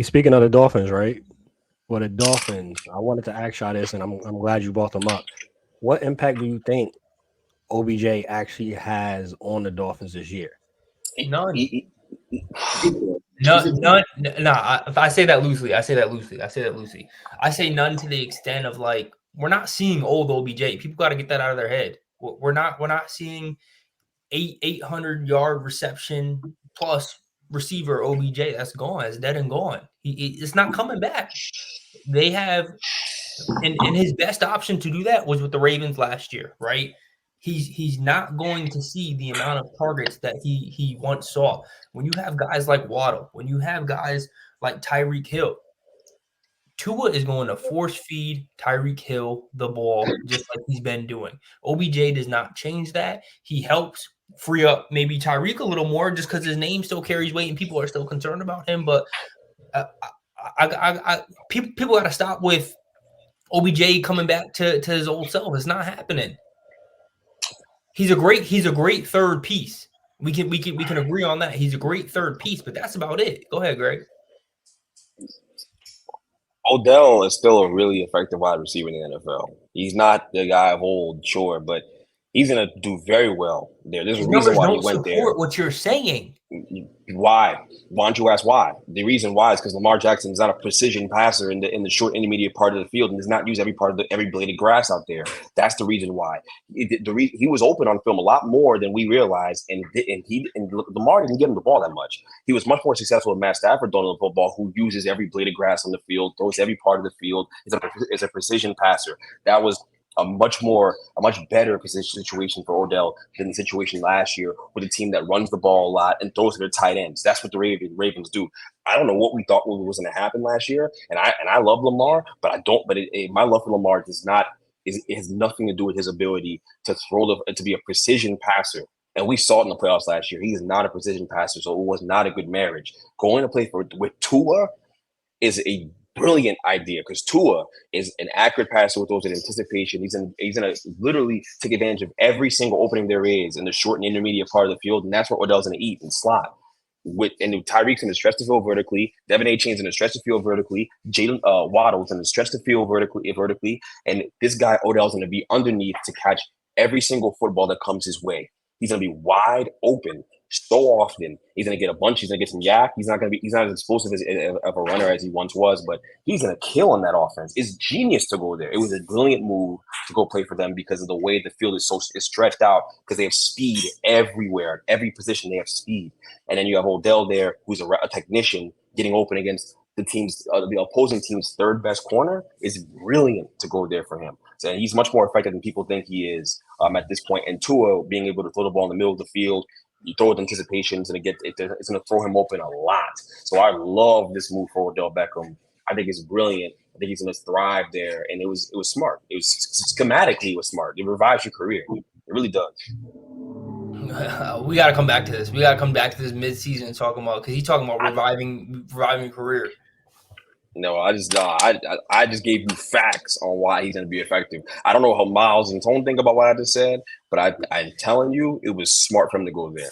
Speaking of the Dolphins, right? Well, the Dolphins, I wanted to ask y'all this, and I'm glad you brought them up. What impact do you think OBJ actually has on the Dolphins this year? None. He- None. None. Nah. If I say that loosely, I say that loosely. I say that loosely. I say none to the extent of like we're not seeing old OBJ. People got to get that out of their head. We're not. We're not seeing 800-yard reception plus receiver OBJ. That's gone. It's dead and gone. It's not coming back. They have, and his best option to do that was with the Ravens last year, right? He's not going to see the amount of targets that he once saw. When you have guys like Waddle, when you have guys like Tyreek Hill, Tua is going to force feed Tyreek Hill the ball just like he's been doing. OBJ does not change that. He helps free up maybe Tyreek a little more just because his name still carries weight and people are still concerned about him. But uh, people got to stop with OBJ coming back to his old self. It's not happening. He's a great third piece. We can agree on that. He's a great third piece, but that's about it. Go ahead, Greg. Odell is still a really effective wide receiver in the NFL. He's not the guy of old, sure, but he's going to do very well there. There's His a reason numbers why he don't went there. support what you're saying. Why? Why don't you ask why? The reason why is because Lamar Jackson is not a precision passer in the short intermediate part of the field and does not use every blade of grass out there. That's the reason why. He was open on film a lot more than we realized, and Lamar didn't give him the ball that much. He was much more successful with Matt Stafford throwing the football, who uses every blade of grass on the field, throws every part of the field, is a precision passer. That was a much better position situation for Odell than the situation last year with a team that runs the ball a lot and throws to their tight ends. That's what the Ravens do. I don't know what we thought was going to happen last year, and I love Lamar, but I don't. But my love for Lamar does not it has nothing to do with his ability to to be a precision passer. And we saw it in the playoffs last year. He is not a precision passer, so it was not a good marriage. Going to play with Tua is a brilliant idea because Tua is an accurate passer with those in anticipation. He's gonna literally take advantage of every single opening there is in the short and intermediate part of the field, and that's what Odell's gonna eat and slot. And Tyreek's gonna stretch the field vertically. Devin A-Chain's gonna stretch the field vertically. Jalen Waddle's gonna stretch the field vertically, and this guy Odell's gonna be underneath to catch every single football that comes his way. He's gonna be wide open so often. He's gonna get a bunch. He's gonna get some yak. He's not as explosive of a runner as he once was, but he's gonna kill in that offense. It's genius to go there. It was a brilliant move to go play for them because of the way the field is stretched out because they have speed everywhere. Every position they have speed, and then you have Odell there, who's a technician getting open against the opposing team's third best corner. Is brilliant to go there for him. So he's much more effective than people think he is at this point. And Tua being able to throw the ball in the middle of the field, you throw it anticipations, and it's going to throw him open a lot. So I love this move for Odell Beckham. I think it's brilliant. I think he's going to thrive there, and it was smart. It was schematically, it was smart. It revives your career. It really does. We got to come back to this. We got to come back to this midseason talking about because he's talking about reviving career. No, I just gave you facts on why he's going to be effective. I don't know how Miles and Tone think about what I just said, but I'm telling you, it was smart for him to go there.